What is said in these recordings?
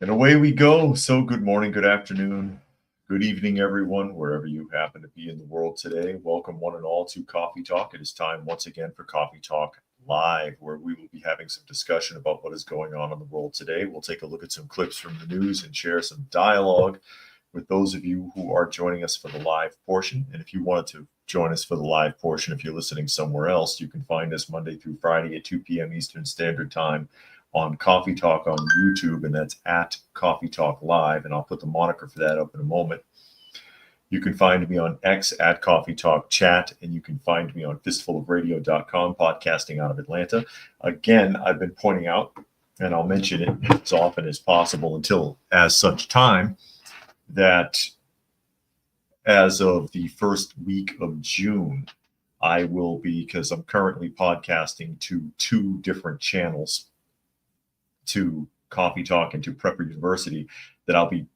And away we go. So good morning, good afternoon, good evening, everyone, wherever you happen to be in the world today. Welcome one and all to Coffee Talk. It is time once again for Coffee Talk Live, where we will be having some discussion about what is going on in the world today. We'll take a look at some clips from the news and share some dialogue with those of you who are joining us for the live portion. And if you wanted to join us for the live portion, if you're listening somewhere else, you can find us Monday through Friday at 2 p.m. Eastern Standard Time on Coffee Talk on YouTube, and that's at Coffee Talk Live, and I'll put the moniker for that up in a moment. You can find me on X at Coffee Talk Chat, and you can find me on fistfulofradio.com, podcasting out of Atlanta. Again, I've been pointing out, and I'll mention it as often as possible until as such time, that as of the first week of June, I will be, because I'm currently podcasting to two different channels, to Coffee Talk and to Prepper University, that I'll be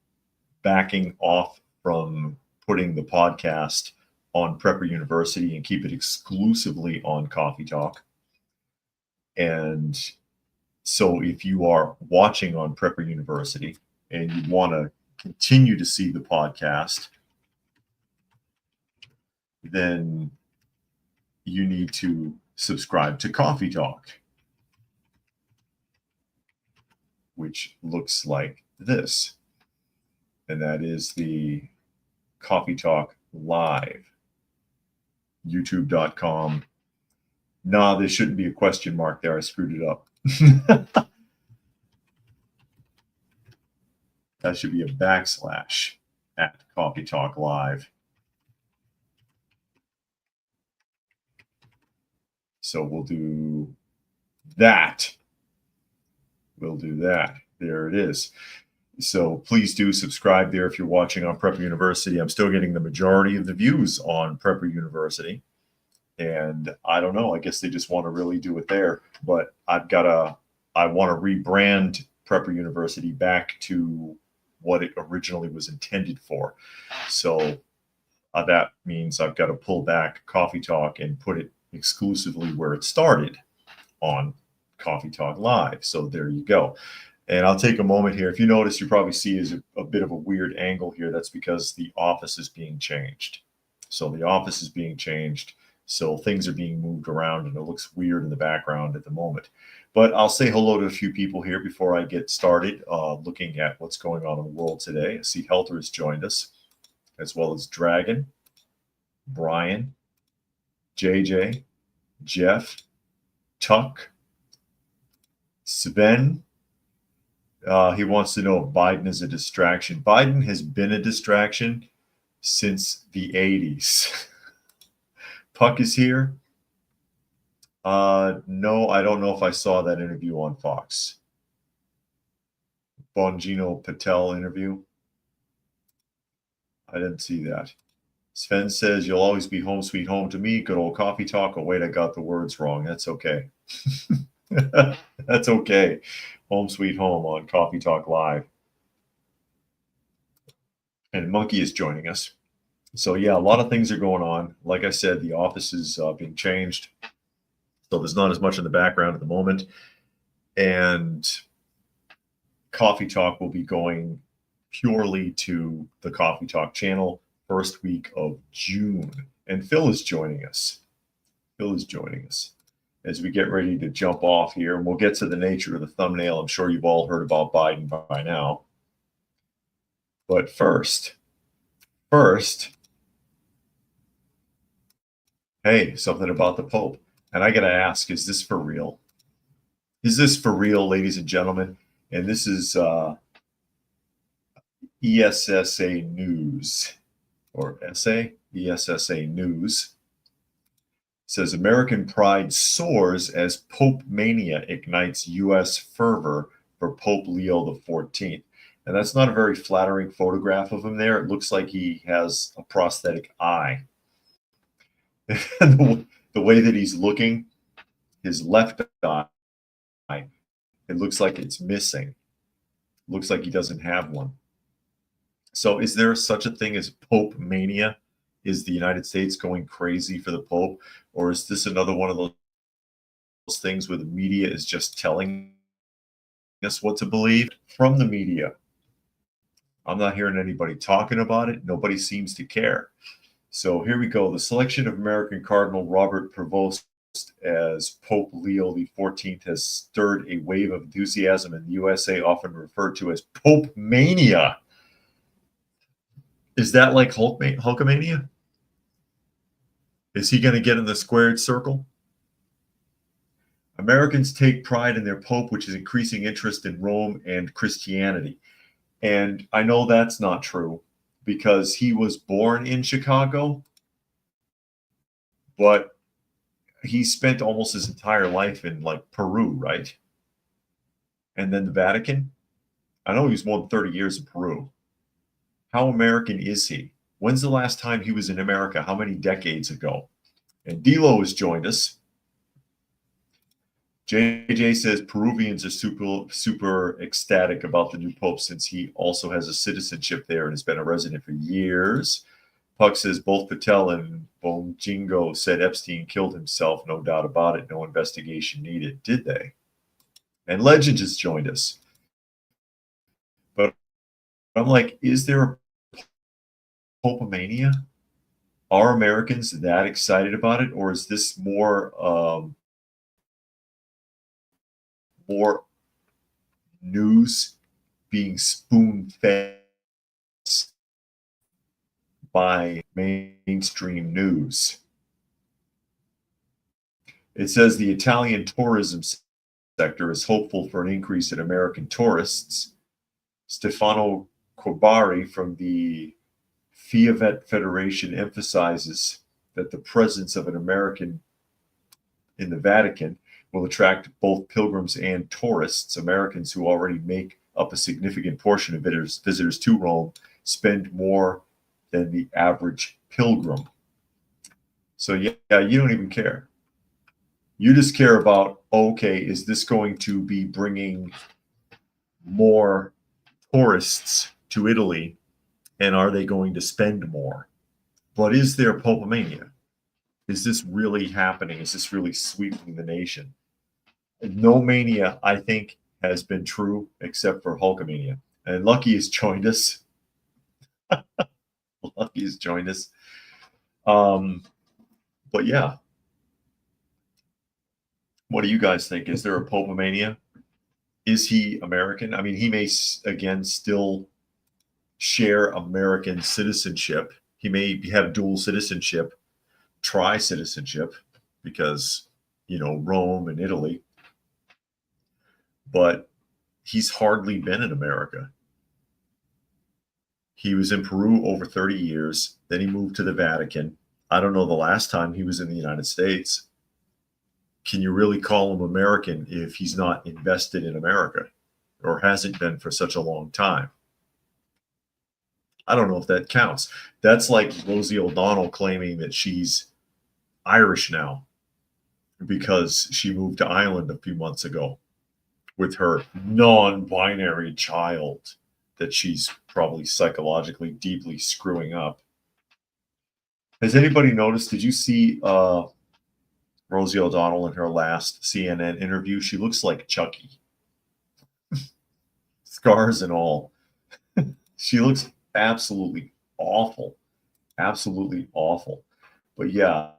backing off from putting the podcast on Prepper University and keep it exclusively on Coffee Talk. And so if you are watching on Prepper University and you want to continue to see the podcast, then you need to subscribe to Coffee Talk, which looks like this. And that is the Coffee Talk Live, youtube.com. Nah, there shouldn't be a question mark there. I screwed it up. That should be a backslash at Coffee Talk Live. So we'll do that. We'll do that. There it is. So please do subscribe there if you're watching on Prepper University. I'm still getting the majority of the views on Prepper University. And I don't know, I guess they just want to really do it there. But I want to rebrand Prepper University back to what it originally was intended for. So that means I've got to pull back Coffee Talk and put it exclusively where it started, on Coffee Talk Live. So there you go. And I'll take a moment here. If you notice, you probably see is a bit of a weird angle here. That's because the office is being changed. So the office is being changed. So things are being moved around, and it looks weird in the background at the moment. But I'll say hello to a few people here before I get started looking at what's going on in the world today. I see Helter has joined us, as well as Dragon, Brian, JJ, Jeff, Tuck, Sven. He wants to know if Biden is a distraction. Biden has been a distraction since the 80s. Puck is here. No, I don't know if I saw that interview on Fox. Bongino Patel interview. I didn't see that. Sven says, you'll always be home sweet home to me. Good old Coffee Talk. Oh, wait, I got the words wrong. That's okay. That's okay. Home sweet home on Coffee Talk Live. And Monkey is joining us. So yeah, a lot of things are going on. Like I said, the office is being changed. So there's not as much in the background at the moment. And Coffee Talk will be going purely to the Coffee Talk channel first week of June. And Phil is joining us. Phil is joining us as we get ready to jump off here. And we'll get to the nature of the thumbnail. I'm sure you've all heard about Biden by now. But first, hey, something about the Pope. And I got to ask, is this for real? Is this for real, ladies and gentlemen? And this is ESSA News, or ESSA News. Says American pride soars as Pope mania ignites U.S. fervor for Pope Leo XIV. And that's not a very flattering photograph of him there. It looks like he has a prosthetic eye. And the way that he's looking, his left eye, it looks like it's missing. Looks like he doesn't have one. So is there such a thing as Pope mania? Is the United States going crazy for the Pope? Or is this another one of those things where the media is just telling us what to believe from the media. I'm not hearing anybody talking about it. Nobody seems to care. So here we go. The selection of American Cardinal Robert Prevost as Pope Leo XIV has stirred a wave of enthusiasm in the USA, often referred to as Pope Mania. Is that like Hulkamania? Is he going to get in the squared circle? Americans take pride in their Pope, which is increasing interest in Rome and Christianity. And I know that's not true because he was born in Chicago, but he spent almost his entire life in like Peru, right? And then the Vatican. I know he was more than 30 years in Peru. How American is he? When's the last time he was in America? How many decades ago? And Dilo has joined us. JJ says Peruvians are super ecstatic about the new pope since he also has a citizenship there and has been a resident for years. Puck says both Patel and Bonjingo said Epstein killed himself. No doubt about it. No investigation needed. Did they? And Legend has joined us. But I'm like, is there a Popomania? Are Americans that excited about it? Or is this more news being spoon-fed by mainstream news? It says the Italian tourism sector is hopeful for an increase in American tourists. Stefano Cobari from the Fiavet Federation emphasizes that the presence of an American in the Vatican will attract both pilgrims and tourists. Americans who already make up a significant portion of visitors to Rome spend more than the average pilgrim. So yeah, you don't even care. You just care about, okay, is this going to be bringing more tourists to Italy, and are they going to spend more? But is there Popomania? Is this really happening? Is this really sweeping the nation? No mania, I think, has been true except for Hulkamania. And Lucky has joined us. Lucky has joined us. But yeah. What do you guys think? Is there a Popomania? Is he American? I mean, he may, again, still share American citizenship. He may have dual citizenship, tri-citizenship, because, you know, Rome and Italy. But he's hardly been in America. He was in Peru over 30 years. Then he moved to the Vatican. I don't know the last time he was in the United States. Can you really call him American if he's not invested in America or hasn't been for such a long time? I don't know if that counts. That's like Rosie O'Donnell claiming that she's Irish now because she moved to Ireland a few months ago with her non-binary child that she's probably psychologically deeply screwing up. Has anybody noticed, did you see Rosie O'Donnell in her last CNN interview? She looks like Chucky. Scars and all. She looks absolutely awful. Absolutely awful. But yeah,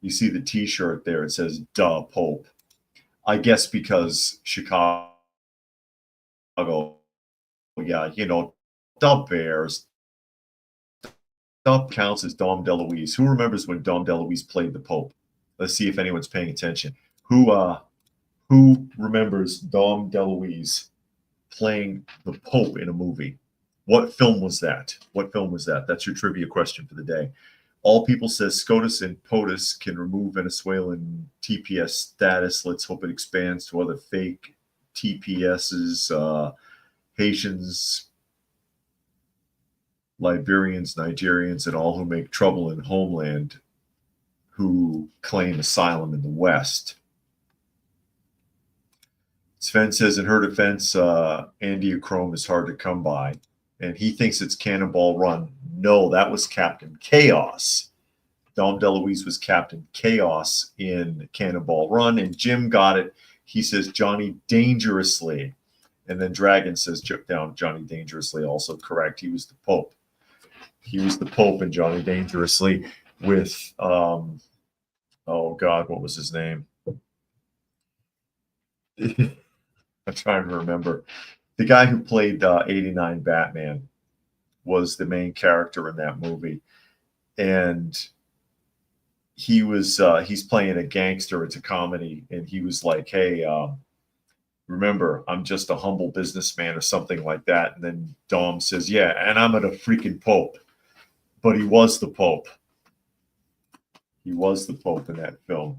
you see the t-shirt there. It says, duh, Pope. I guess because Chicago, yeah, you know, the Bears. Dom counts as Dom DeLuise. Who remembers when Dom DeLuise played the Pope? Let's see if anyone's paying attention. Who remembers Dom DeLuise playing the Pope in a movie? What film was that? What film was that? That's your trivia question for the day. All People says SCOTUS and POTUS can remove Venezuelan TPS status. Let's hope it expands to other fake TPSs, Haitians, Liberians, Nigerians, and all who make trouble in homeland who claim asylum in the West. Sven says, in her defense, Andiochrome is hard to come by, and he thinks it's Cannonball Run. No, that was Captain Chaos. Dom DeLuise was Captain Chaos in Cannonball Run, and Jim got it. he says Johnny Dangerously. And then Dragon says down Johnny Dangerously, also correct. He was the Pope. He was the Pope in Johnny Dangerously with, oh God, what was his name? I'm trying to remember. The guy who played 89 Batman was the main character in that movie. And he's playing a gangster. It's a comedy. And he was like, hey, remember, I'm just a humble businessman or something like that. And then Dom says, yeah, and I'm a freaking Pope. But he was the Pope. He was the Pope in that film.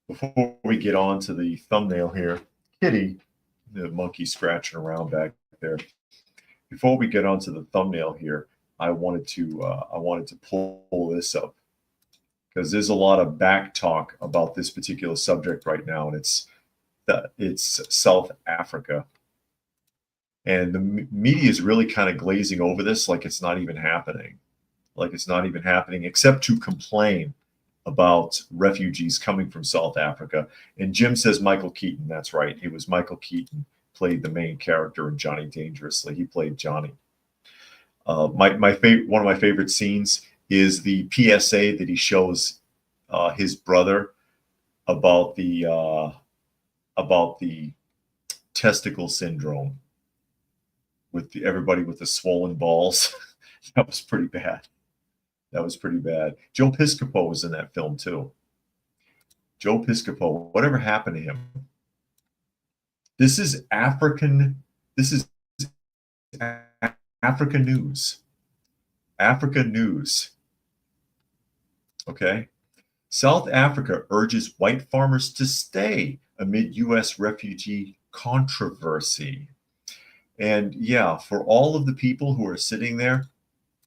Before we get on to the thumbnail here, Kitty, the monkey scratching around back there. Before we get on to the thumbnail here, I wanted to pull this up because there's a lot of back talk about this particular subject right now, and it's South Africa. And the media is really kind of glazing over this like it's not even happening. Like it's not even happening, except to complain about refugees coming from South Africa. And Jim says Michael Keaton. That's right. It was Michael Keaton played the main character in Johnny Dangerously. He played Johnny. One of my favorite scenes is the PSA that he shows his brother about the testicle syndrome with everybody with the swollen balls. That was pretty bad. That was pretty bad. Joe Piscopo was in that film too. Joe Piscopo, whatever happened to him? This is African. This is Africa news. Africa news. Okay. South Africa urges white farmers to stay amid U.S. refugee controversy. And yeah, for all of the people who are sitting there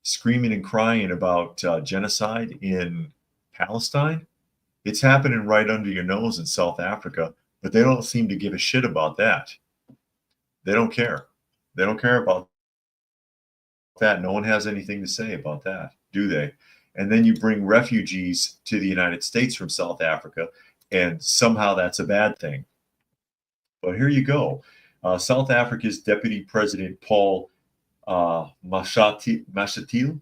screaming and crying about genocide in Palestine, it's happening right under your nose in South Africa, but they don't seem to give a shit about that. They don't care. They don't care about that. No one has anything to say about that, do they? And then you bring refugees to the United States from South Africa, and somehow that's a bad thing. But here you go. South Africa's Deputy President Paul Mashatile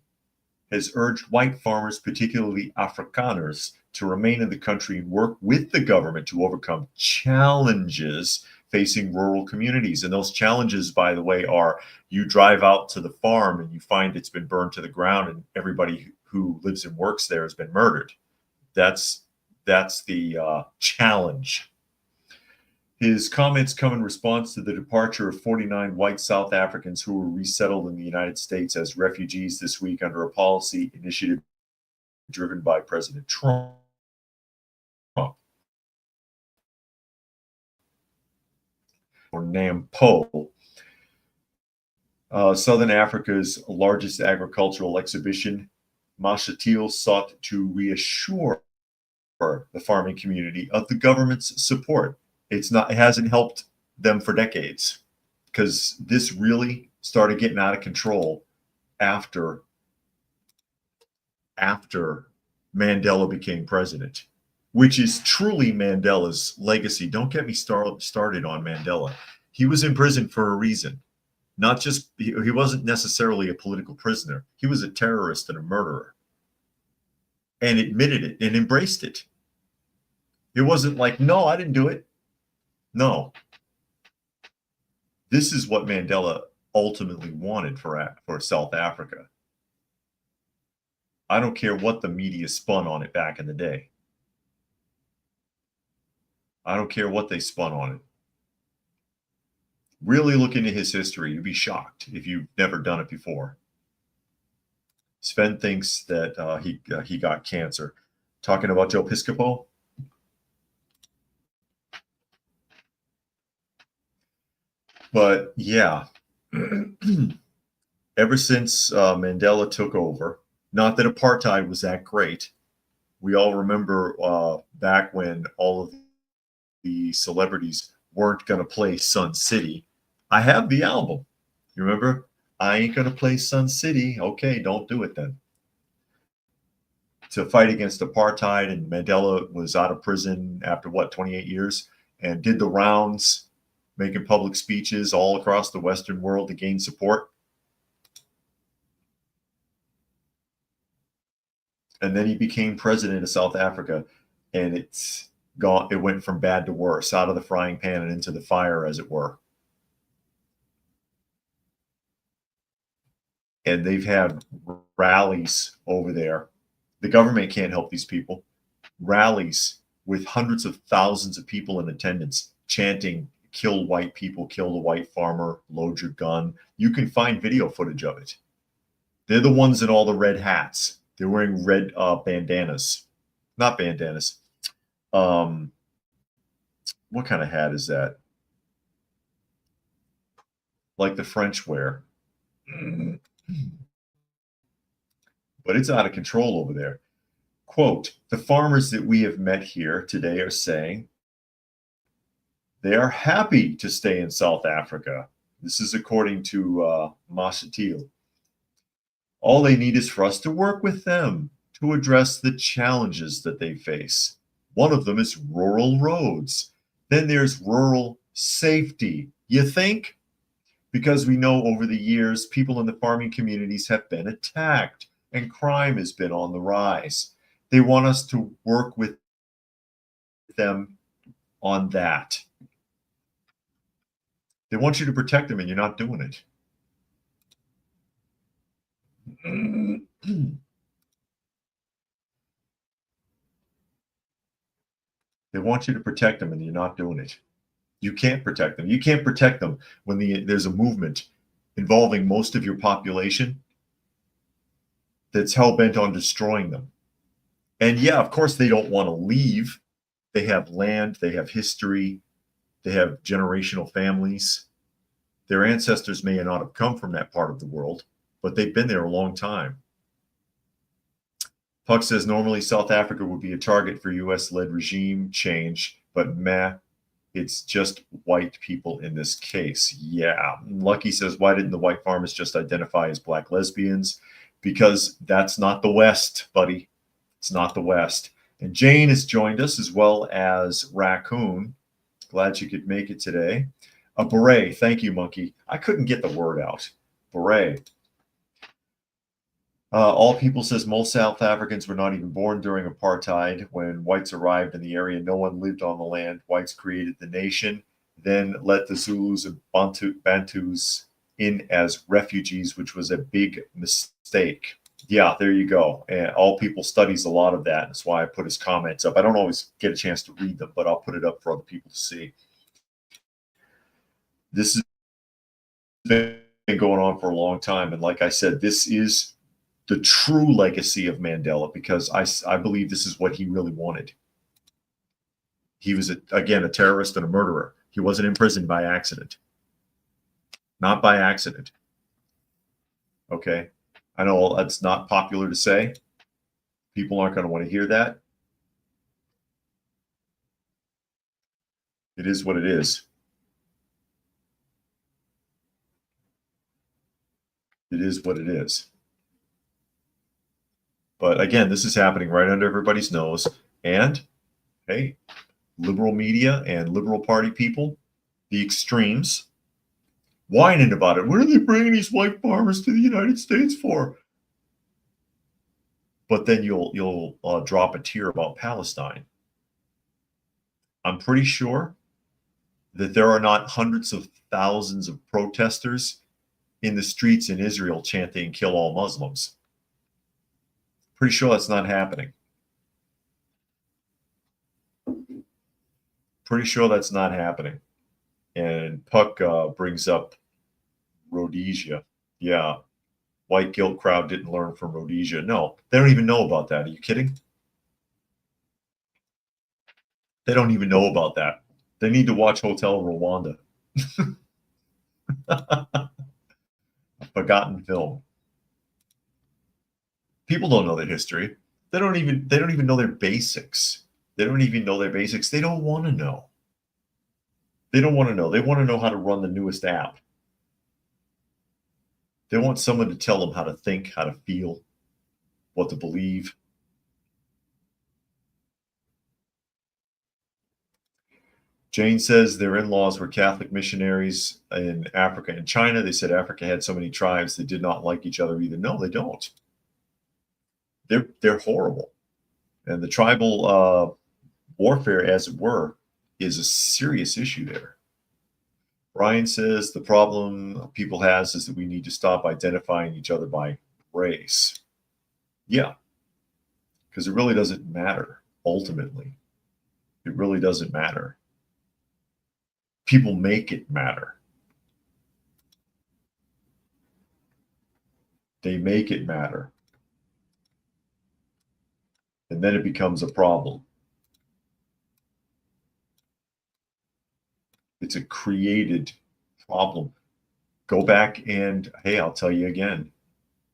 has urged white farmers, particularly Afrikaners, to remain in the country and work with the government to overcome challenges facing rural communities. And those challenges, by the way, are you drive out to the farm and you find it's been burned to the ground and everybody who lives and works there has been murdered. That's the challenge. His comments come in response to the departure of 49 white South Africans who were resettled in the United States as refugees this week under a policy initiative driven by President Trump. Or NAMPO, Southern Africa's largest agricultural exhibition, Mashatile sought to reassure the farming community of the government's support. It hasn't helped them for decades because this really started getting out of control after Mandela became president, which is truly Mandela's legacy. Don't get me started on Mandela. He was in prison for a reason. Not just, he wasn't necessarily a political prisoner. He was a terrorist and a murderer, and admitted it and embraced it. It wasn't like, no, I didn't do it. No. This is what Mandela ultimately wanted for South Africa. I don't care what the media spun on it back in the day. I don't care what they spun on it. Really look into his history. You'd be shocked if you've never done it before. Sven thinks that he got cancer. Talking about Joe Piscopo. But yeah, ever since Mandela took over, not that apartheid was that great. We all remember back when all of the celebrities weren't going to play Sun City. I have the album. You remember? I ain't going to play Sun City. Okay, don't do it then. to fight against apartheid, and Mandela was out of prison after what, 28 years, and did the rounds, making public speeches all across the Western world to gain support. And then he became president of South Africa, and it's gone. It went from bad to worse, out of the frying pan and into the fire, as it were. And they've had rallies over there. The government can't help these people. Rallies with hundreds of thousands of people in attendance chanting, "Kill white people, kill the white farmer, load your gun." You can find video footage of it. They're the ones in all the red hats. They're wearing red bandanas. Not bandanas. What kind of hat is that? Like the French wear. But it's out of control over there. Quote, "The farmers that we have met here today are saying they are happy to stay in South Africa." This is according to Mashatil. "All they need is for us to work with them to address the challenges that they face. One of them is rural roads. Then there's rural safety. You think? Because we know over the years, people in the farming communities have been attacked and crime has been on the rise. They want us to work with them on that. They want you to protect them and you're not doing it." They want you to protect them and you're not doing it. You can't protect them. You can't protect them when there's a movement involving most of your population that's hell-bent on destroying them. And yeah, of course, they don't want to leave. They have land, they have history, they have generational families. Their ancestors may not have come from that part of the world, but they've been there a long time. Puck says normally South Africa would be a target for US-led regime change, but meh, it's just white people in this case. Yeah. Lucky says, why didn't the white farmers just identify as black lesbians? Because that's not the West, buddy. It's not the West. And Jane has joined us, as well as Raccoon. Glad you could make it today. A beret. Thank you, Monkey. I couldn't get the word out. Beret. All people says most South Africans were not even born during apartheid. When whites arrived in the area, no one lived on the land. Whites created the nation, then let the Zulus and Bantus in as refugees, which was a big mistake. Yeah, there you go. And All People studies a lot of that. That's why I put his comments up. I don't always get a chance to read them, but I'll put it up for other people to see. This has been going on for a long time. And like I said, this is the true legacy of Mandela, because I believe this is what he really wanted. He was, again, a terrorist and a murderer. He wasn't imprisoned by accident. Not by accident. Okay? I know that's not popular to say. People aren't going to want to hear that. It is what it is. It is what it is. But again, this is happening right under everybody's nose. And hey, liberal media and liberal party people, the extremes, whining about it. What are they bringing these white farmers to the United States for? But then you'll drop a tear about Palestine. I'm pretty sure that there are not hundreds of thousands of protesters in the streets in Israel chanting "Kill all Muslims." Pretty sure that's not happening. Pretty sure that's not happening. And Puck brings up Rhodesia. Yeah. White guilt crowd didn't learn from Rhodesia. No, they don't even know about that. Are you kidding? They don't even know about that. They need to watch Hotel Rwanda. A forgotten film. People don't know their history. They don't even know their basics. They don't even know their basics. They don't want to know. They don't want to know. They want to know how to run the newest app. They want someone to tell them how to think, how to feel, what to believe. Jane says their in-laws were Catholic missionaries in Africa and China. They said Africa had so many tribes that did not like each other either. No, they don't. They're horrible. And the tribal warfare, as it were, is a serious issue there. Brian says the problem people has is that we need to stop identifying each other by race. Yeah, because it really doesn't matter, ultimately. It really doesn't matter. People make it matter. They make it matter. And then it becomes a problem. It's a created problem. Go back and, hey, I'll tell you again,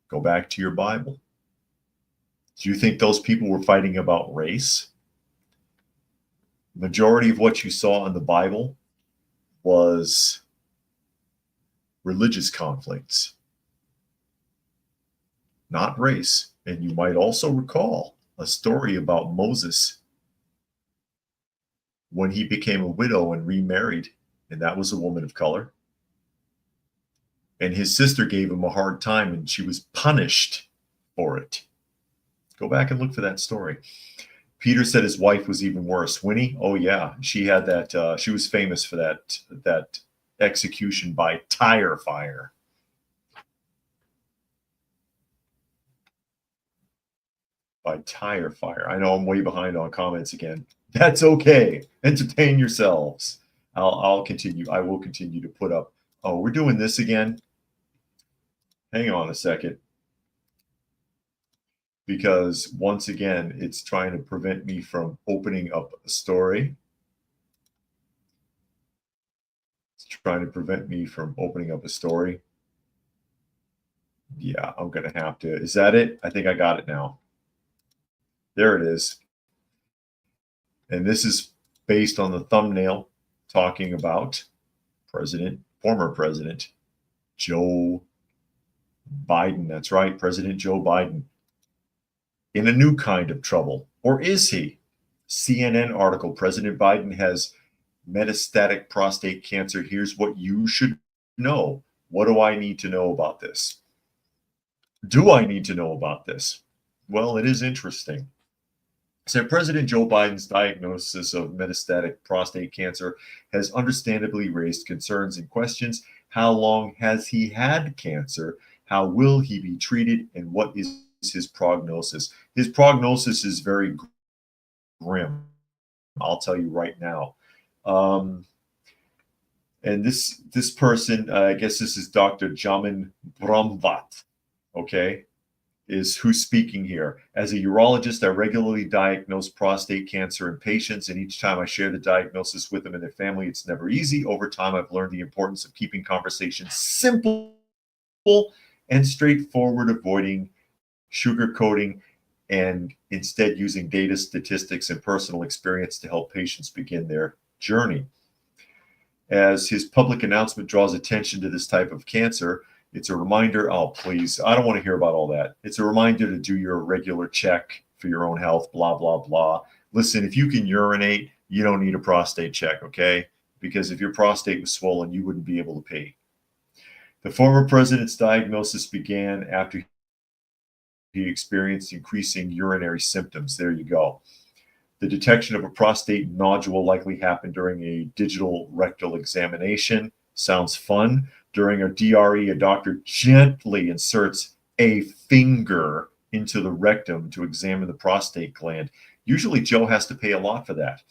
go back to your Bible. Do you think those people were fighting about race? Majority of what you saw in the Bible was religious conflicts, not race. And you might also recall a story about Moses when he became a widow and remarried, and that was a woman of color. And his sister gave him a hard time, and she was punished for it. Go back and look for that story. Peter said his wife was even worse. Winnie, oh yeah, she had that. She was famous for that execution by tire fire. By tire fire. I know I'm way behind on comments again. That's okay. Entertain yourselves. I'll continue. I will continue to put up. Oh, we're doing this again. Hang on a second. Because once again, it's trying to prevent me from opening up a story. It's trying to prevent me from opening up a story. Yeah, I'm going to have to. Is that it? I think I got it now. There it is. And this is based on the thumbnail talking about former President Joe Biden. That's right, President Joe Biden. In a new kind of trouble. Or is he? CNN article, President Biden has metastatic prostate cancer. Here's what you should know. What do I need to know about this? Do I need to know about this? Well, it is interesting. So President Joe Biden's diagnosis of metastatic prostate cancer has understandably raised concerns and questions. How long has he had cancer? How will he be treated? And what is his prognosis? His prognosis is very grim. I'll tell you right now. And this person, I guess this is Dr. Jamin Brahmvat, okay, is who's speaking here. As a urologist, I regularly diagnose prostate cancer in patients, and each time I share the diagnosis with them and their family, it's never easy. Over time, I've learned the importance of keeping conversations simple and straightforward, avoiding sugarcoating, and instead using data, statistics, and personal experience to help patients begin their journey. As his public announcement draws attention to this type of cancer, it's a reminder, oh, please, I don't want to hear about all that. It's a reminder to do your regular check for your own health, blah, blah, blah. Listen, if you can urinate, you don't need a prostate check, okay? Because if your prostate was swollen, you wouldn't be able to pee. The former president's diagnosis began after he experienced increasing urinary symptoms. There you go. The detection of a prostate nodule likely happened during a digital rectal examination. Sounds fun. During a DRE, a doctor gently inserts a finger into the rectum to examine the prostate gland. Usually Joe has to pay a lot for that.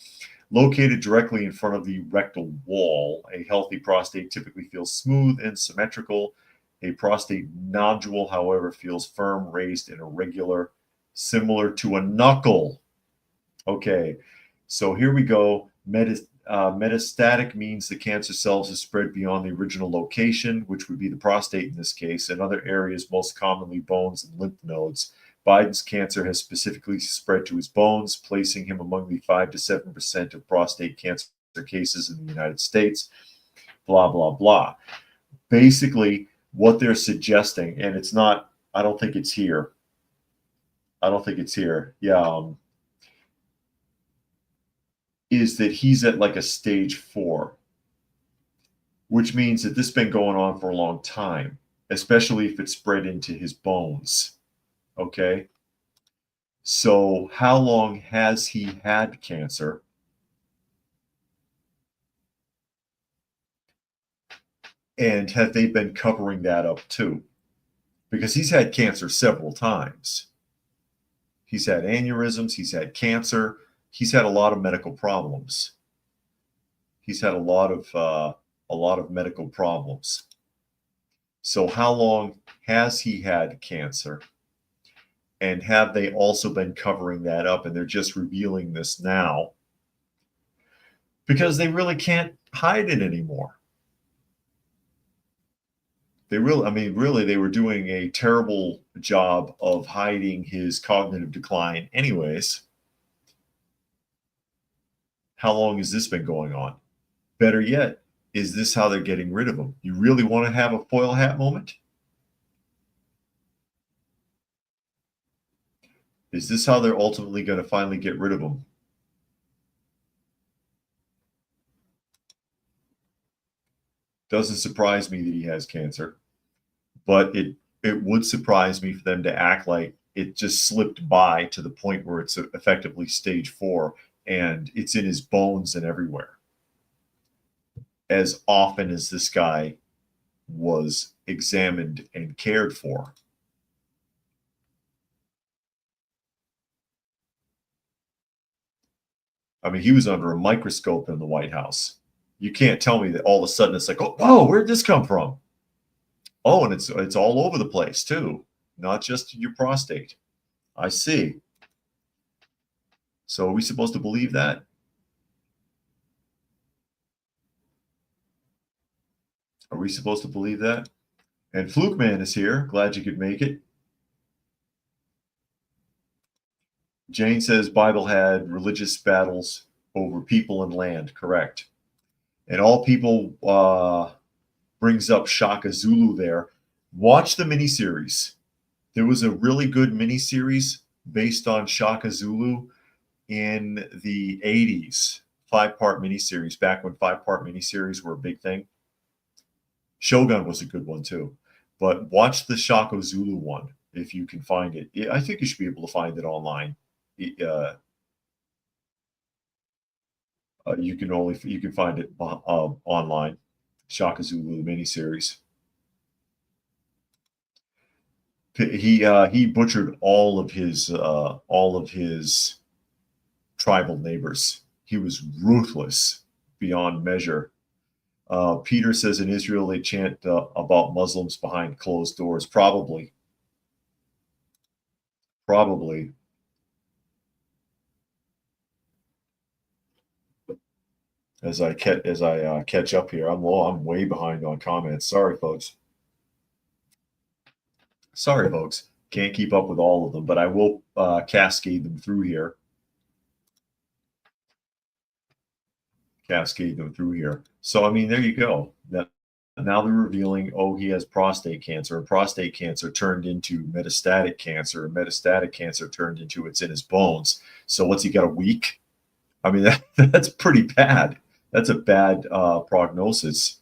Located directly in front of the rectal wall, a healthy prostate typically feels smooth and symmetrical. A prostate nodule, however, feels firm, raised, and irregular, similar to a knuckle. Okay, so here we go. Metastatic means the cancer cells have spread beyond the original location, which would be the prostate in this case, and other areas, most commonly bones and lymph nodes. Biden's cancer has specifically spread to his bones, placing him among the 5 to 7% of prostate cancer cases in the United States. Blah, blah, blah. Basically, what they're suggesting, and it's not, I don't think it's here. I don't think it's here. Yeah. is that he's at like a stage 4, which means that this has been going on for a long time, especially if it's spread into his bones. Okay. So, how long has he had cancer? And have they been covering that up too? Because he's had cancer several times. He's had aneurysms, he's had cancer, he's had a lot of medical problems. He's had a lot of medical problems. So, how long has he had cancer? And have they also been covering that up? And they're just revealing this now because they really can't hide it anymore. Really, they were doing a terrible job of hiding his cognitive decline, anyways. How long has this been going on? Better yet, is this how they're getting rid of him? You really want to have a foil hat moment? Is this how they're ultimately going to finally get rid of him? Doesn't surprise me that he has cancer, but it would surprise me for them to act like it just slipped by to the point where it's effectively stage 4 and it's in his bones and everywhere. As often as this guy was examined and cared for. I mean, he was under a microscope in the White House. You can't tell me that all of a sudden it's like, oh, whoa, where'd this come from? Oh, and it's all over the place too, not just your prostate. I see. So are we supposed to believe that? Are we supposed to believe that? And Fluke Man is here. Glad you could make it. Jane says Bible had religious battles over people and land. Correct. And all people brings up Shaka Zulu there. Watch the miniseries. There was a really good miniseries based on Shaka Zulu in the 80s. 5-part miniseries, back when 5-part miniseries were a big thing. Shogun was a good one too. But watch the Shaka Zulu one if you can find it. I think you should be able to find it online. You can find it online. Shaka Zulu miniseries. He butchered all of his tribal neighbors. He was ruthless beyond measure. Peter says in Israel they chant about Muslims behind closed doors. Probably. As I catch up here, I'm way behind on comments. Sorry, folks. Can't keep up with all of them, but I will cascade them through here. So, I mean, there you go. Now they're revealing, oh, he has prostate cancer, and prostate cancer turned into metastatic cancer, and metastatic cancer turned into it's in his bones. So what's he got, a week? I mean, that's pretty bad. That's a bad prognosis.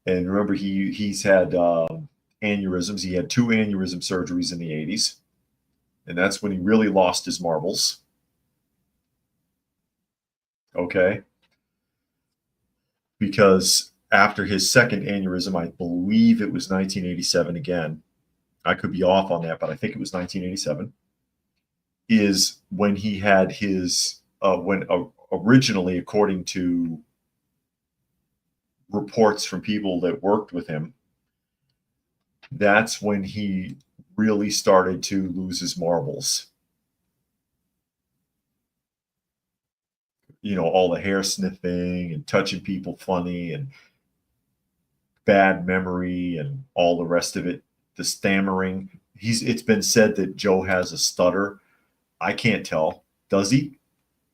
And remember, he's had aneurysms. He had 2 aneurysm surgeries in the 80s. And that's when he really lost his marbles. Okay. Because after his second aneurysm, I believe it was 1987 again. I could be off on that, but I think it was 1987. Is when he had his, originally, according to reports from people that worked with him, that's when he really started to lose his marbles. You know, all the hair sniffing and touching people funny and bad memory and all the rest of it, the stammering. It's been said that Joe has a stutter. I can't tell. Does he?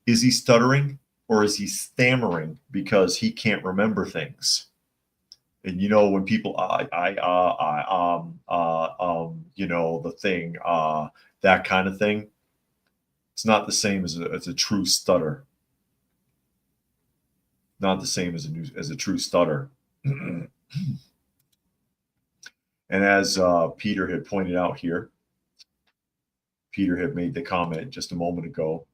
Is he stuttering or is he stammering because he can't remember things? And you know, when people you know, the thing, that kind of thing. It's not the same as a true stutter. Not the same as a true stutter. And as Peter had pointed out here, Peter had made the comment just a moment ago,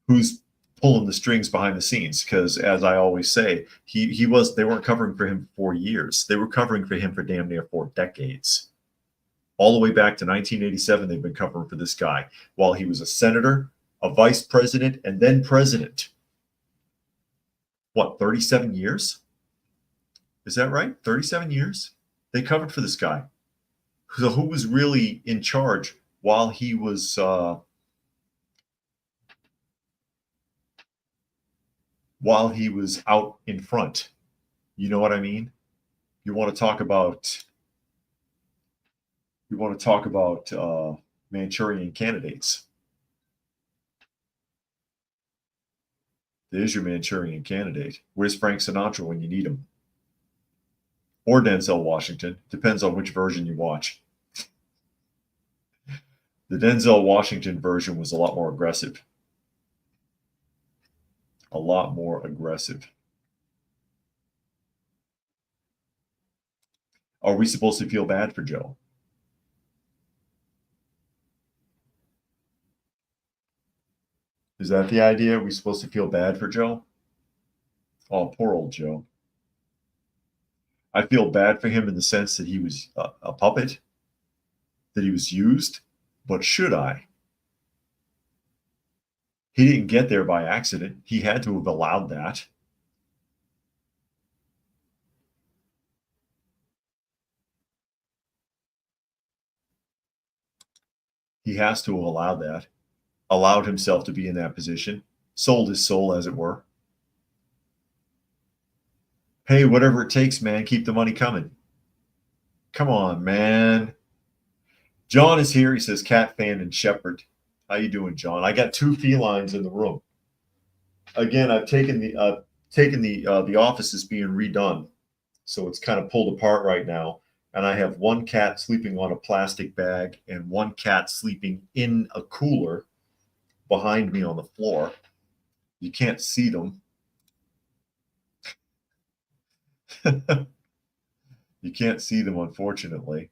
who's pulling the strings behind the scenes? Because as I always say, they weren't covering for him for years. They were covering for him for damn near 4 decades. All the way back to 1987, they've been covering for this guy while he was a senator, a vice president, and then president. What, 37 years? Is that right? 37 years? They covered for this guy. So who was really in charge while he was out in front? You know what I mean? You want to talk about Manchurian candidates. There's your Manchurian candidate. Where's Frank Sinatra when you need him? Or Denzel Washington. Depends on which version you watch. The Denzel Washington version was a lot more aggressive. A lot more aggressive. Are we supposed to feel bad for Joe? Is that the idea? Are we supposed to feel bad for Joe? Oh, poor old Joe. I feel bad for him in the sense that he was a puppet, that he was used, but should I? He didn't get there by accident. He had to have allowed that. He has to have allowed that, allowed himself to be in that position, sold his soul, as it were. Hey, whatever it takes, man, keep the money coming. Come on, man. John is here. He says, cat fan and shepherd. How you doing, John? I got 2 felines in the room. Again, I've taken the office is being redone, so it's kind of pulled apart right now. And I have 1 cat sleeping on a plastic bag and 1 cat sleeping in a cooler behind me on the floor. You can't see them. You can't see them, unfortunately.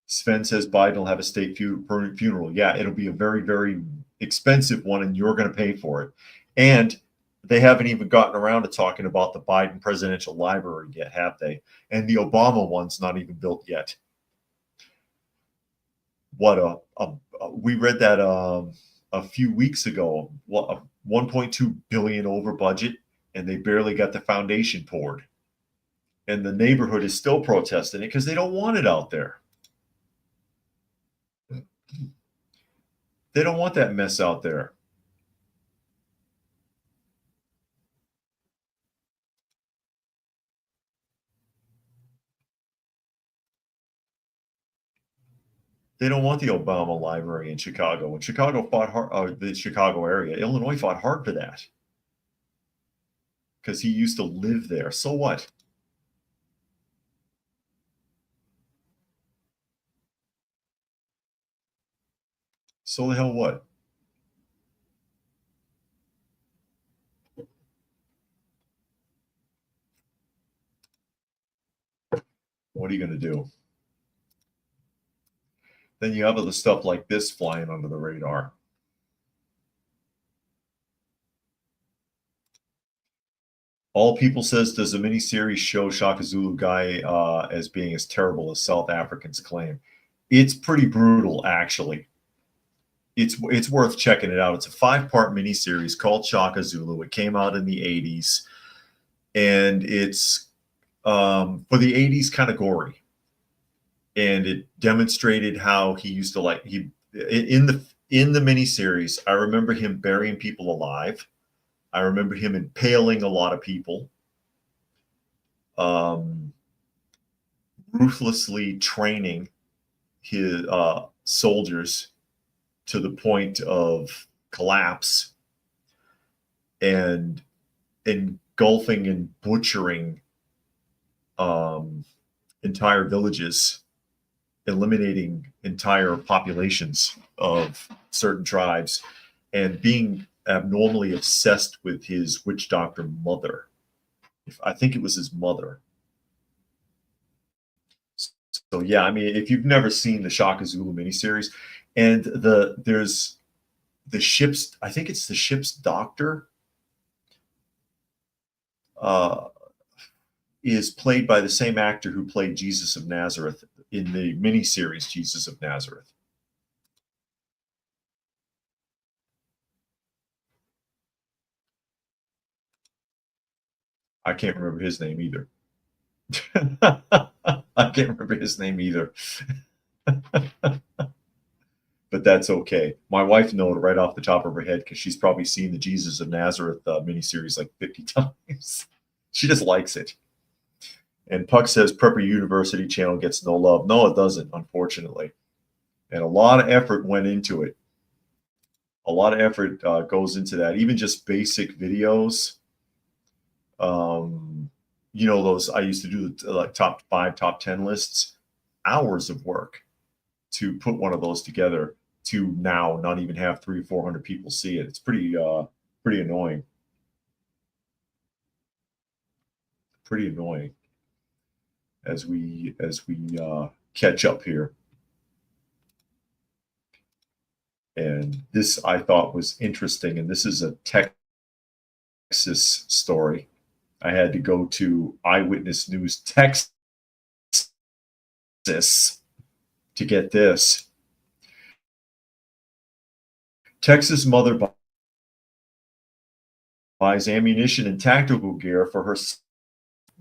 Sven says Biden will have a state funeral. Yeah, it'll be a very, very expensive one, and you're going to pay for it. And they haven't even gotten around to talking about the Biden Presidential Library yet, have they? And the Obama one's not even built yet. What we read that a few weeks ago. What, 1.2 billion over budget, and they barely got the foundation poured. And the neighborhood is still protesting it because they don't want it out there. They don't want that mess out there. They don't want the Obama Library in Chicago. When Chicago fought hard, the Chicago area, Illinois fought hard for that because he used to live there. So what? So the hell what? What are you going to do? Then you have other stuff like this flying under the radar. All People says, does the miniseries show Shaka Zulu guy as being as terrible as South Africans claim? It's pretty brutal, actually. It's worth checking it out. It's a 5-part miniseries called Shaka Zulu. It came out in the 80s, and it's for the 80s kind of gory. And it demonstrated how he used to in the miniseries. I remember him burying people alive. I remember him impaling a lot of people, ruthlessly training his soldiers to the point of collapse, and engulfing and butchering entire villages eliminating entire populations of certain tribes and being abnormally obsessed with his witch doctor mother. I think it was his mother. So yeah, I mean, if you've never seen the Shaka Zulu miniseries, and there's the ship's, I think it's the ship's doctor, is played by the same actor who played Jesus of Nazareth in the miniseries Jesus of Nazareth. I can't remember his name either. I can't remember his name either. But that's okay. My wife knows it right off the top of her head because she's probably seen the Jesus of Nazareth miniseries like 50 times. She just likes it. And Puck says Prepper University channel gets no love. No, it doesn't, unfortunately. And a lot of effort went into it. A lot of effort goes into that. Even just basic videos. You know, those I used to do the like top 5, top 10 lists. Hours of work to put one of those together to now not even have 300 or 400 people see it. It's pretty annoying. Pretty annoying as we catch up here. And this I thought was interesting, and this is a Texas story. I had to go to Eyewitness News Texas to get this. Texas mother buys ammunition and tactical gear for her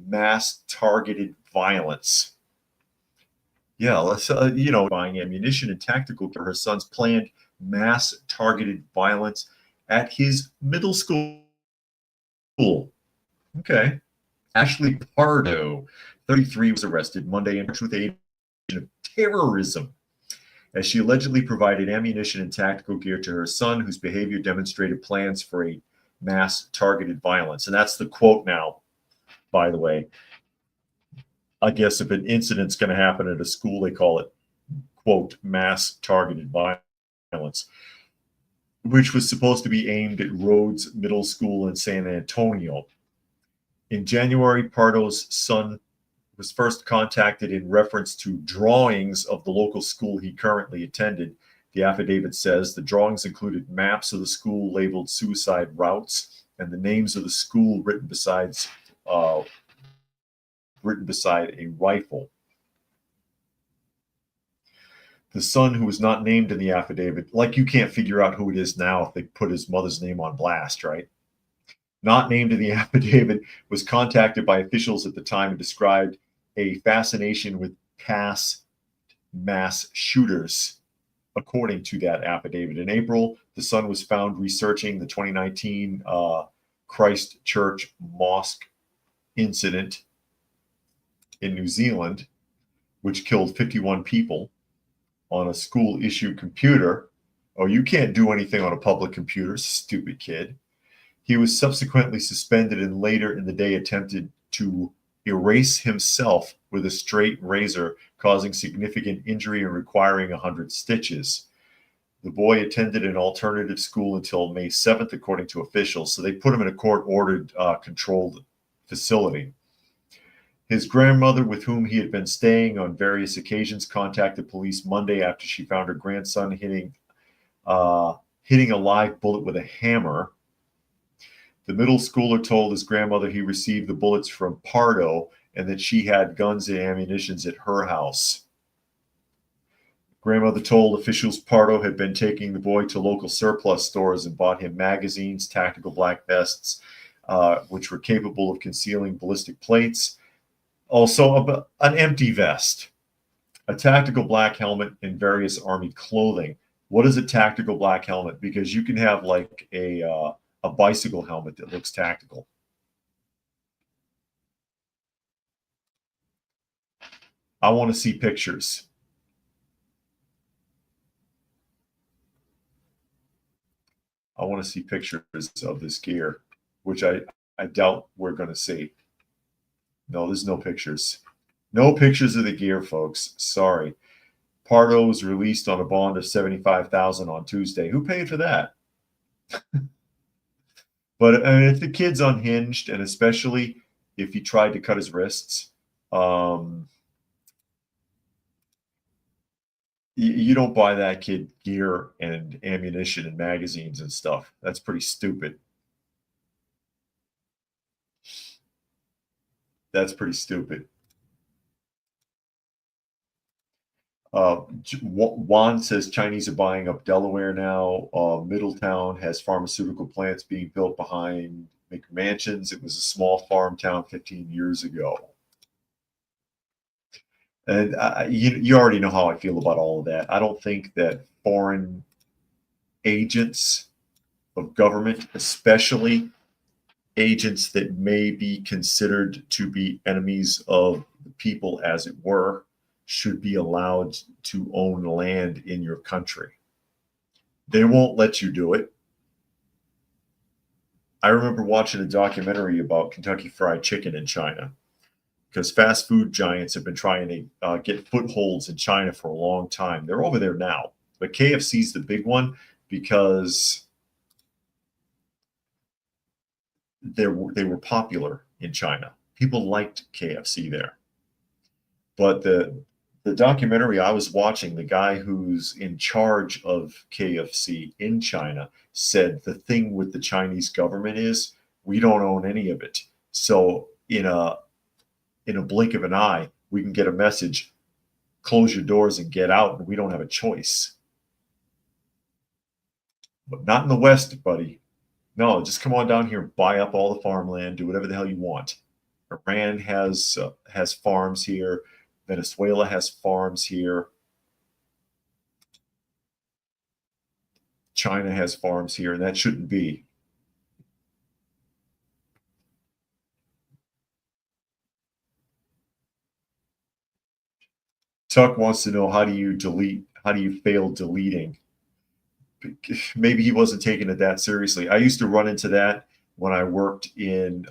mass targeted violence. Yeah, let's buying ammunition and tactical gear for her son's planned mass targeted violence at his middle school. Okay. Ashley Pardo, 33, was arrested Monday and charged with a of terrorism as she allegedly provided ammunition and tactical gear to her son, whose behavior demonstrated plans for a mass targeted violence. And that's the quote now, by the way. I guess if an incident's going to happen at a school, they call it, quote, mass targeted violence, which was supposed to be aimed at Rhodes Middle School in San Antonio. In January, Pardo's son was first contacted in reference to drawings of the local school he currently attended. The affidavit says the drawings included maps of the school labeled suicide routes and the names of the school written beside a rifle. The son, who was not named in the affidavit, like you can't figure out who it is now if they put his mother's name on blast, right? Not named in the affidavit, was contacted by officials at the time and described a fascination with past mass shooters, according to that affidavit. In April, the son was found researching the 2019 Christchurch mosque incident in New Zealand, which killed 51 people on a school-issued computer. Oh, you can't do anything on a public computer, stupid kid. He was subsequently suspended and later in the day attempted to erase himself with a straight razor, causing significant injury and requiring 100 stitches. The boy attended an alternative school until May 7th, according to officials. So they put him in a court-ordered controlled facility. His grandmother, with whom he had been staying on various occasions, contacted police Monday after she found her grandson hitting a live bullet with a hammer. The middle schooler told his grandmother he received the bullets from Pardo and that she had guns and ammunition at her house. Grandmother told officials Pardo had been taking the boy to local surplus stores and bought him magazines, tactical black vests, which were capable of concealing ballistic plates. Also, an empty vest, a tactical black helmet, and various Army clothing. What is a tactical black helmet? Because you can have like a bicycle helmet that looks tactical. I want to see pictures. I want to see pictures of this gear, which I doubt we're going to see. No, there's no pictures. No pictures of the gear, folks. Sorry. Pardo was released on a bond of $75,000 on Tuesday. Who paid for that? But if the kid's unhinged, and especially if he tried to cut his wrists, you don't buy that kid gear and ammunition and magazines and stuff. That's pretty stupid. That's pretty stupid. Juan says Chinese are buying up Delaware now. Middletown has pharmaceutical plants being built behind McMansions. It was a small farm town 15 years ago. And you already know how I feel about all of that. I don't think that foreign agents of government, especially agents that may be considered to be enemies of the people, as it were, should be allowed to own land in your country. They won't let you do it. I remember watching a documentary about Kentucky Fried Chicken in China, because fast food giants have been trying to get footholds in China for a long time. They're over there now. But KFC's the big one because they were popular in China. People liked KFC there. But the documentary I was watching, the guy who's in charge of KFC in China said the thing with the Chinese government is we don't own any of it. So in a blink of an eye, we can get a message, close your doors and get out, and we don't have a choice. But not in the West, buddy. No, just come on down here and buy up all the farmland, do whatever the hell you want. Iran has farms here. Venezuela has farms here. China has farms here, and that shouldn't be. Tuck wants to know, how do you fail deleting? Maybe he wasn't taking it that seriously. I used to run into that when I worked in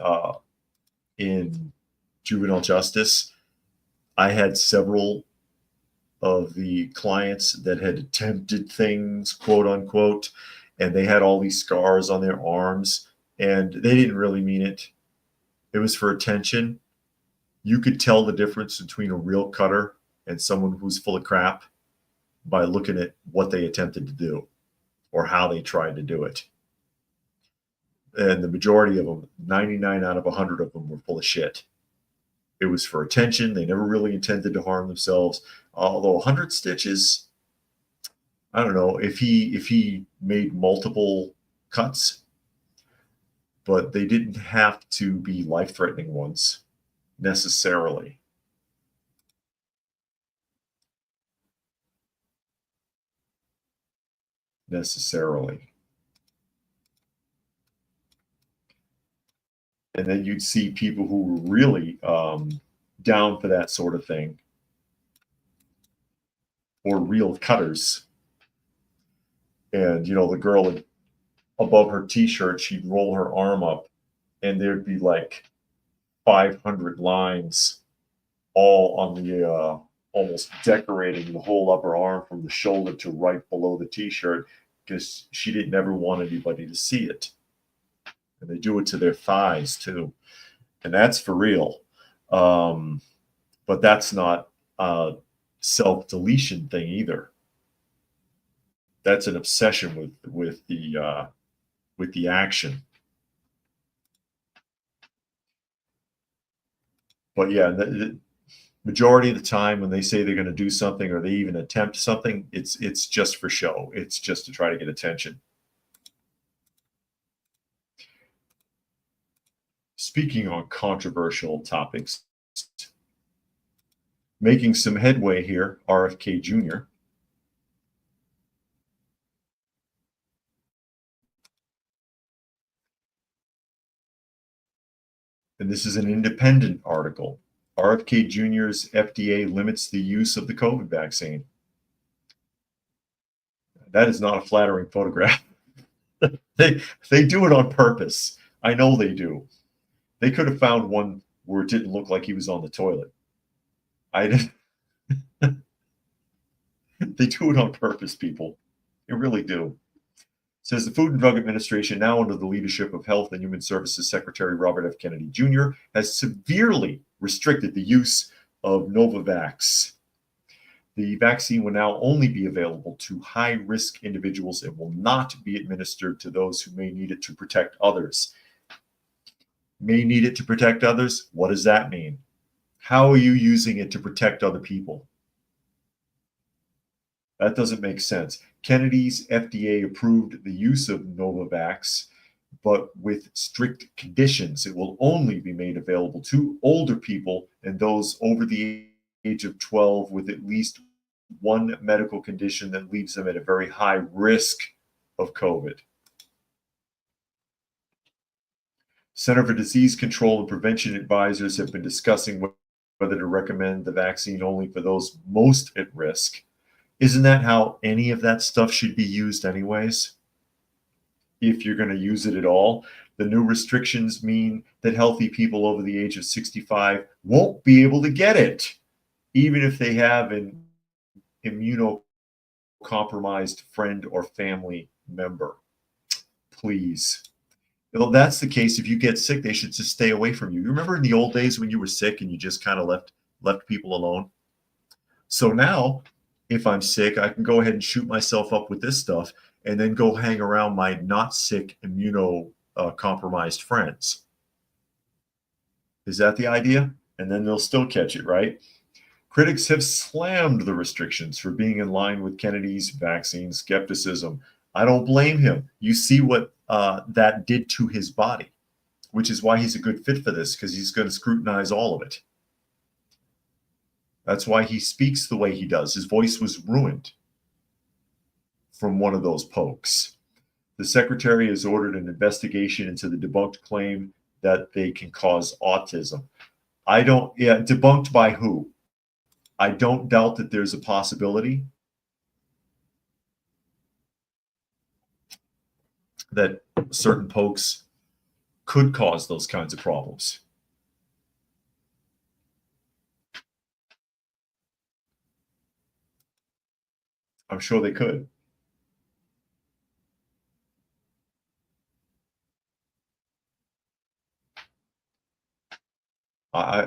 juvenile justice. I had several of the clients that had attempted things, quote unquote, and they had all these scars on their arms, and they didn't really mean it. It was for attention. You could tell the difference between a real cutter and someone who's full of crap by looking at what they attempted to do or how they tried to do it. And the majority of them, 99 out of 100 of them, were full of shit. It was for attention. They never really intended to harm themselves. Although 100 stitches, I don't know if he made multiple cuts, but they didn't have to be life-threatening ones necessarily. And then you'd see people who were really down for that sort of thing, or real cutters. And the girl above her t-shirt, she'd roll her arm up, and there'd be like 500 lines, all on the almost decorating the whole upper arm from the shoulder to right below the t-shirt, because she didn't ever want anybody to see it. And they do it to their thighs too, and that's for real. But that's not a self-deletion thing either. That's an obsession with the action. But yeah, the majority of the time when they say they're going to do something, or they even attempt something, it's just for show. It's just to try to get attention. Speaking on controversial topics, making some headway here, RFK Jr. And this is an independent article. RFK Jr.'s FDA limits the use of the COVID vaccine. That is not a flattering photograph. They do it on purpose. I know they do. They could have found one where it didn't look like he was on the toilet. They do it on purpose, people. They really do. Says the Food and Drug Administration, now under the leadership of Health and Human Services Secretary Robert F. Kennedy Jr., has severely restricted the use of Novavax. The vaccine will now only be available to high-risk individuals and will not be administered to those who may need it to protect others. May need it to protect others? What does that mean? How are you using it to protect other people? That doesn't make sense. Kennedy's FDA approved the use of Novavax, but with strict conditions. It will only be made available to older people and those over the age of 12 with at least one medical condition that leaves them at a very high risk of COVID. Center for Disease Control and Prevention advisors have been discussing whether to recommend the vaccine only for those most at risk. Isn't that how any of that stuff should be used anyways? If you're going to use it at all, the new restrictions mean that healthy people over the age of 65 won't be able to get it, even if they have an immunocompromised friend or family member. Please. Well, that's the case. If you get sick, they should just stay away from you. You remember in the old days when you were sick and you just kind of left people alone? So now, if I'm sick, I can go ahead and shoot myself up with this stuff and then go hang around my not sick immunocompromised friends. Is that the idea? And then they'll still catch it, right? Critics have slammed the restrictions for being in line with Kennedy's vaccine skepticism. I don't blame him. You see what that did to his body, which is why he's a good fit for this, because he's going to scrutinize all of it. That's why he speaks the way he does. His voice was ruined from one of those pokes. The secretary has ordered an investigation into the debunked claim that they can cause autism. Debunked by who? I don't doubt that there's a possibility that certain pokes could cause those kinds of problems. I'm sure they could.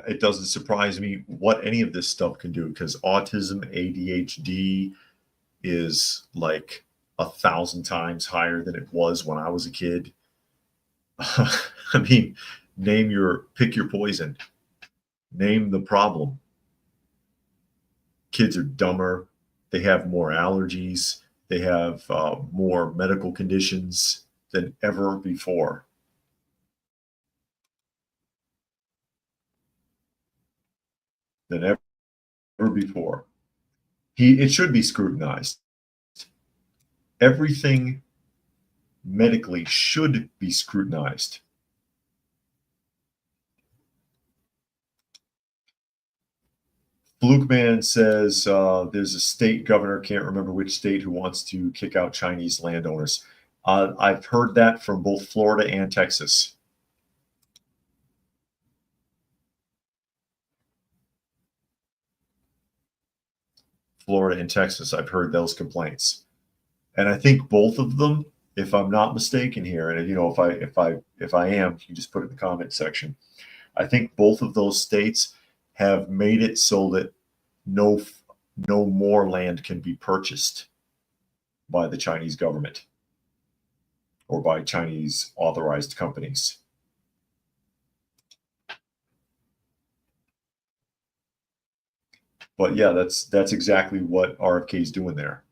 It doesn't surprise me what any of this stuff can do, because autism, ADHD is like 1,000 times higher than it was when I was a kid. I mean, pick your poison. Name the problem. Kids are dumber. They have more allergies. They have more medical conditions than ever before. Than ever before. It should be scrutinized. Everything medically should be scrutinized. Flukeman says there's a state governor, can't remember which state, who wants to kick out Chinese landowners. I've heard that from both Florida and Texas. Florida and Texas, I've heard those complaints. And I think both of them, if I'm not mistaken here, and if I am, you just put it in the comment section. I think both of those states have made it so that no more land can be purchased by the Chinese government or by Chinese authorized companies. But yeah, that's exactly what RFK is doing there.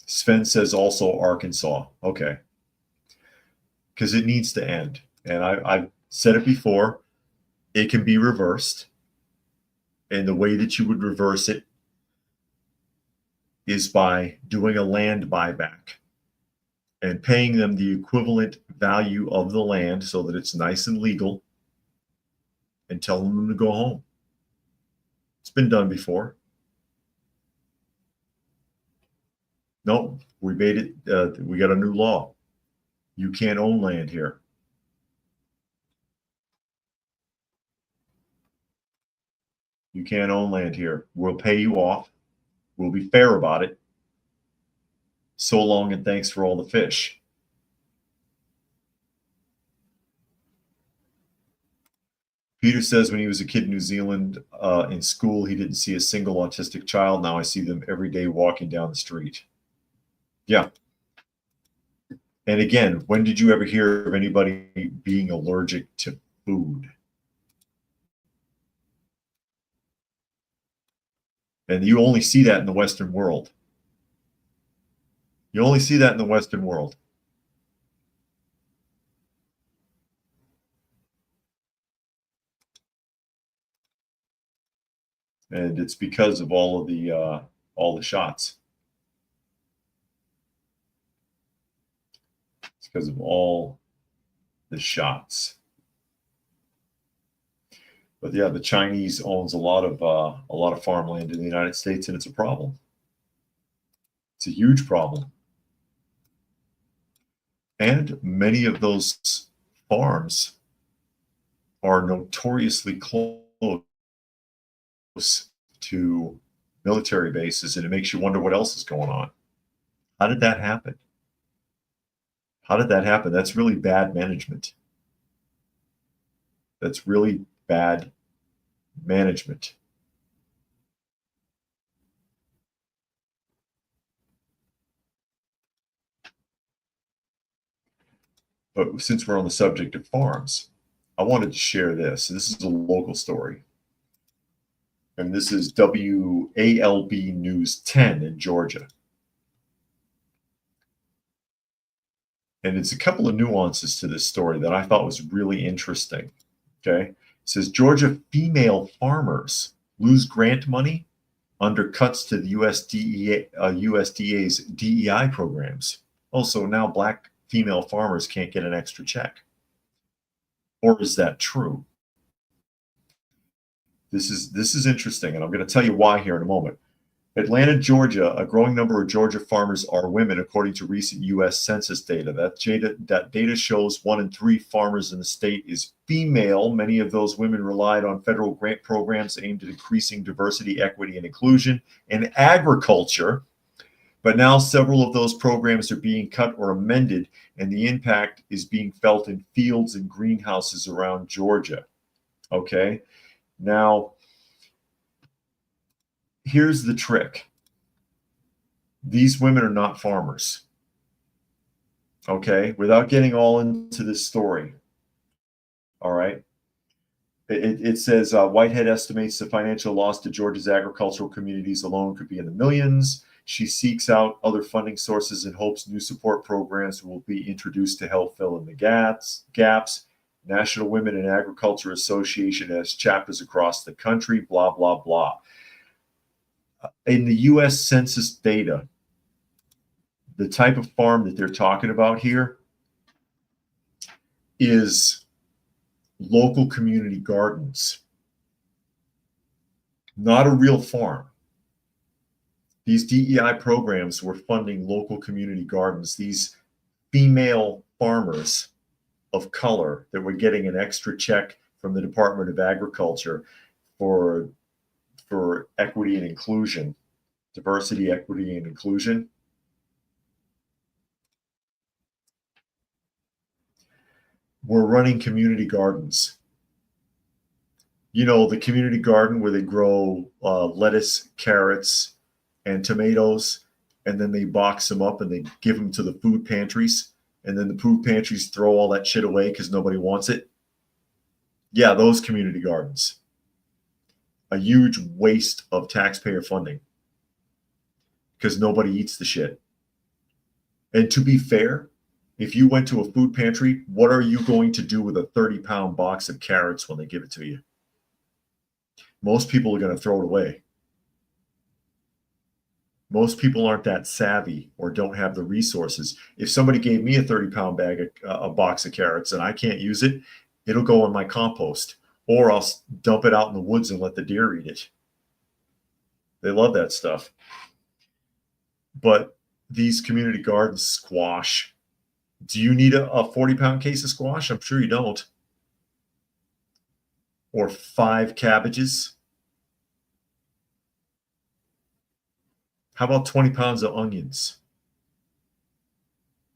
Sven says also Arkansas. Okay. Because it needs to end. And I've said it before, it can be reversed. And the way that you would reverse it is by doing a land buyback and paying them the equivalent value of the land so that it's nice and legal, and telling them to go home. It's been done before. No, we made it. We got a new law. You can't own land here. You can't own land here. We'll pay you off. We'll be fair about it. So long and thanks for all the fish. Peter says when he was a kid in New Zealand in school, he didn't see a single autistic child. Now I see them every day walking down the street. Yeah. And again, when did you ever hear of anybody being allergic to food? And you only see that in the Western world. You only see that in the Western world. And it's because of all the shots. It's because of all the shots. But yeah, the Chinese owns a lot of farmland in the United States, and it's a problem. It's a huge problem. And many of those farms are notoriously close to military bases, and it makes you wonder what else is going on. How did that happen? How did that happen? That's really bad management. That's really bad management. But since we're on the subject of farms, I wanted to share this. This is a local story. And this is WALB News 10 in Georgia. And it's a couple of nuances to this story that I thought was really interesting. Okay. It says Georgia female farmers lose grant money, undercuts to the USDA's DEI programs. Also, now black female farmers can't get an extra check. Or is that true? This is interesting, and I'm going to tell you why here in a moment. Atlanta, Georgia, a growing number of Georgia farmers are women, according to recent U.S. Census data. That data shows 1 in 3 farmers in the state is female. Many of those women relied on federal grant programs aimed at increasing diversity, equity, and inclusion in agriculture. But now several of those programs are being cut or amended, and the impact is being felt in fields and greenhouses around Georgia. Okay? Now, here's the trick. These women are not farmers. Okay? Without getting all into this story. All right? It says Whitehead estimates the financial loss to Georgia's agricultural communities alone could be in the millions. She seeks out other funding sources and hopes new support programs will be introduced to help fill in the gaps. National Women in Agriculture Association has chapters across the country, blah, blah, blah. In the U.S. Census data, the type of farm that they're talking about here is local community gardens, not a real farm. These DEI programs were funding local community gardens. These female farmers of color that were getting an extra check from the Department of Agriculture for equity and inclusion, diversity, equity, and inclusion. We're running community gardens. You know, the community garden where they grow lettuce, carrots, and tomatoes, and then they box them up and they give them to the food pantries, and then the food pantries throw all that shit away because nobody wants it. Yeah, those community gardens. A huge waste of taxpayer funding because nobody eats the shit. And to be fair, if you went to a food pantry, what are you going to do with a 30-pound box of carrots when they give it to you? Most people are going to throw it away. Most people aren't that savvy or don't have the resources. If somebody gave me a 30-pound bag, a box of carrots, and I can't use it, it'll go in my compost, or I'll dump it out in the woods and let the deer eat it. They love that stuff. But these community gardens, squash. Do you need a 40-pound case of squash? I'm sure you don't. Or 5 cabbages. How about 20 pounds of onions?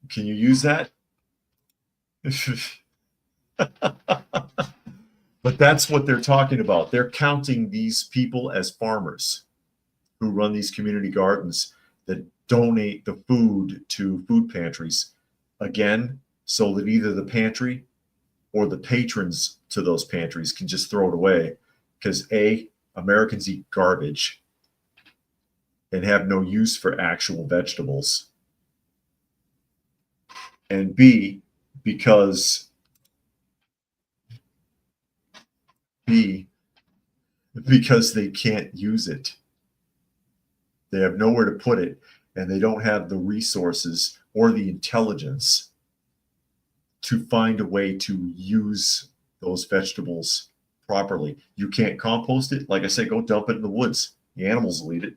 Can you use that? But that's what they're talking about. They're counting these people as farmers who run these community gardens that donate the food to food pantries. Again, so that either the pantry or the patrons to those pantries can just throw it away. Because A, Americans eat garbage and have no use for actual vegetables. And B, because B, because they can't use it. They have nowhere to put it, and they don't have the resources or the intelligence to find a way to use those vegetables properly. You can't compost it. Like I said, go dump it in the woods. The animals will eat it.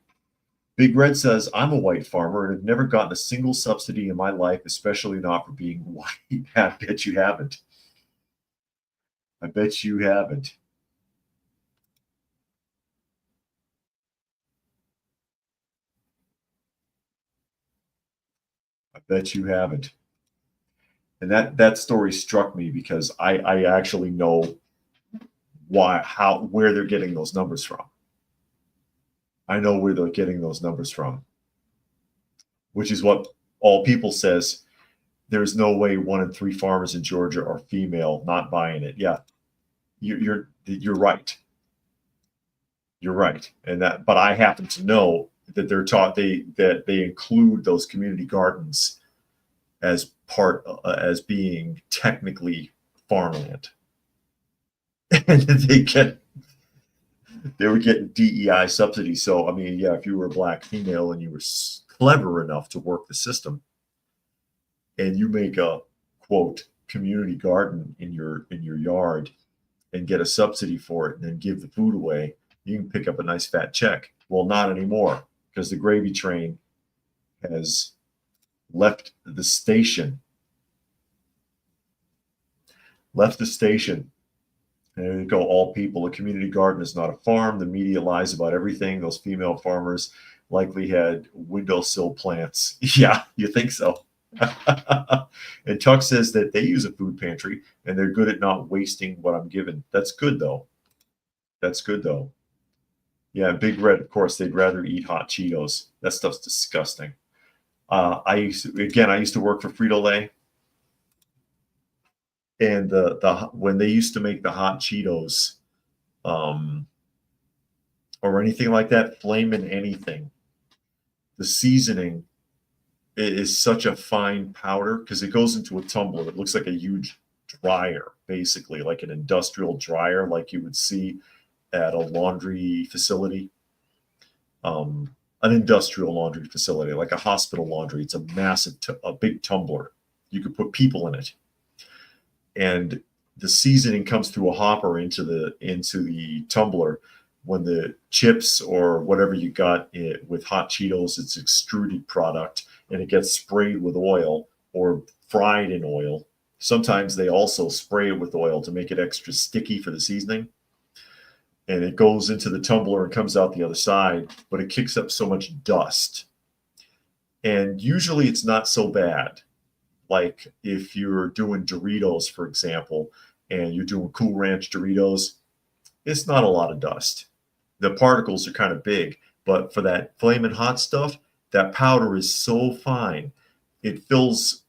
Big Red says, I'm a white farmer and have never gotten a single subsidy in my life, especially not for being white. I bet you haven't. I bet you haven't. I bet you haven't. And that story struck me because I actually know where they're getting those numbers from. I know where they're getting those numbers from, which is what All People says. There's no way 1 in 3 farmers in Georgia are female. Not buying it. Yeah, you're right. You're right, and that. But I happen to know that they're taught that they include those community gardens as part as being technically farmland, and they were getting DEI subsidies. So I mean, yeah, if you were a black female and you were clever enough to work the system, and you make a quote community garden in your yard and get a subsidy for it, and then give the food away, you can pick up a nice fat check. Well, not anymore, because the gravy train has left the station. Left the station. And there you go, All People. A community garden is not a farm. The media lies about everything. Those female farmers likely had windowsill plants. Yeah, you think so? And Tuck says that they use a food pantry and they're good at not wasting what I'm given. That's good, though. That's good, though. Yeah, Big Red, of course, they'd rather eat hot Cheetos. That stuff's disgusting. I used to work for Frito-Lay, and when they used to make the hot Cheetos, um, or anything like that, flamin' anything, the seasoning is such a fine powder because it goes into a tumbler. It looks like a huge dryer, basically, like an industrial dryer, like you would see at a laundry facility. An industrial laundry facility, like a hospital laundry. It's a massive, a big tumbler. You could put people in it, and the seasoning comes through a hopper into the tumbler. When the chips or whatever you got with hot Cheetos, it's extruded product, and it gets sprayed with oil or fried in oil. Sometimes they also spray it with oil to make it extra sticky for the seasoning. And it goes into the tumbler and comes out the other side, but it kicks up so much dust. And usually it's not so bad. Like if you're doing Doritos, for example, and you're doing Cool Ranch Doritos, it's not a lot of dust. The particles are kind of big, but for that flaming hot stuff, that powder is so fine. It fills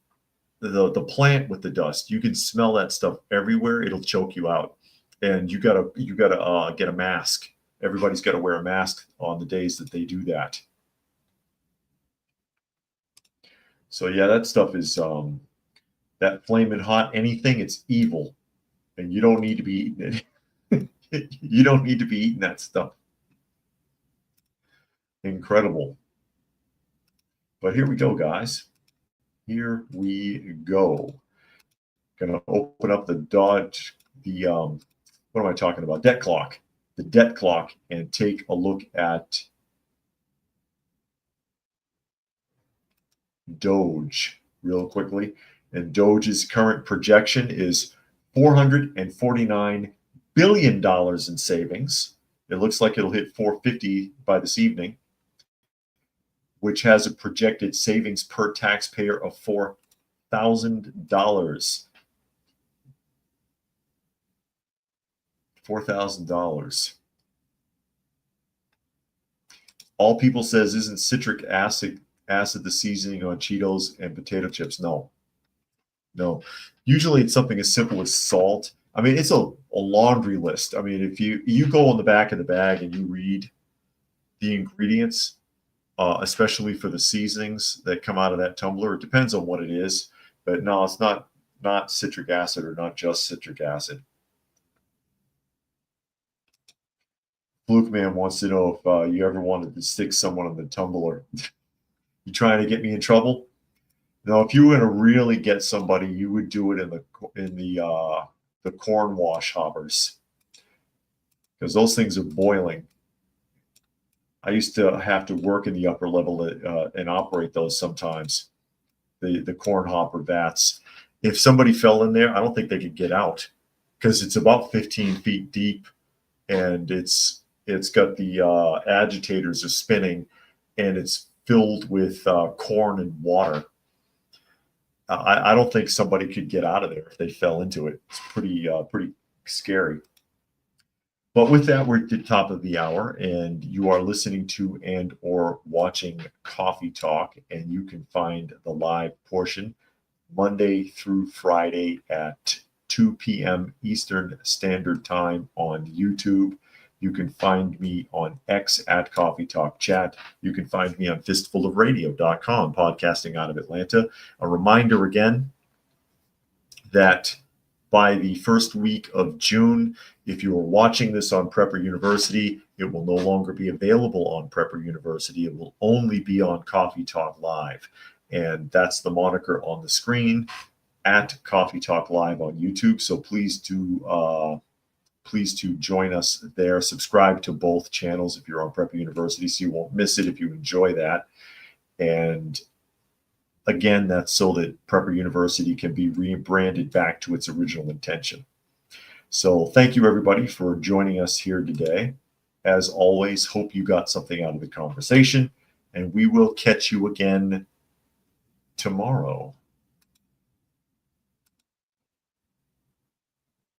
the plant with the dust. You can smell that stuff everywhere. It'll choke you out. And you gotta get a mask. Everybody's got to wear a mask on the days that they do that. So yeah, that stuff is that flaming hot anything. It's evil, and you don't need to be eating it. You don't need to be eating that stuff. Incredible. But here we go, guys. Here we go. Gonna open up the what am I talking about? Debt clock. The debt clock, and take a look at Doge real quickly. And Doge's current projection is $449 billion in savings. It looks like it'll hit 450 by this evening. which has a projected savings per taxpayer of $4,000. $4,000. All People says, isn't citric acid the seasoning on Cheetos and potato chips? No. Usually it's something as simple as salt. I mean, it's a laundry list. I mean, if you go on the back of the bag and you read the ingredients, especially for the seasonings that come out of that tumbler, it depends on what it is. But no, it's not citric acid, or not just citric acid. Fluke Man wants to know if you ever wanted to stick someone in the tumbler. You trying to get me in trouble? No, if you were going to really get somebody, you would do it in the corn wash hoppers, because those things are boiling. I used to have to work in the upper level and operate those sometimes, the corn hopper vats. If somebody fell in there, I don't think they could get out, because it's about 15 feet deep, and it's got the agitators are spinning, and it's filled with corn and water. I don't think somebody could get out of there if they fell into it. It's pretty scary. But with that, we're at the top of the hour, and you are listening to and or watching Coffee Talk, and you can find the live portion Monday through Friday at 2 p.m. Eastern Standard Time on YouTube. You can find me on X at Coffee Talk Chat. You can find me on fistfulofradio.com, podcasting out of Atlanta. A reminder again that by the first week of June, if you are watching this on Prepper University, it will no longer be available on Prepper University. It will only be on Coffee Talk Live. And that's the moniker on the screen, at Coffee Talk Live on YouTube. So please do join us there. Subscribe to both channels if you're on Prepper University, so you won't miss it if you enjoy that. And again, that's so that Prepper University can be rebranded back to its original intention. So thank you, everybody, for joining us here today. As always, hope you got something out of the conversation, and we will catch you again tomorrow.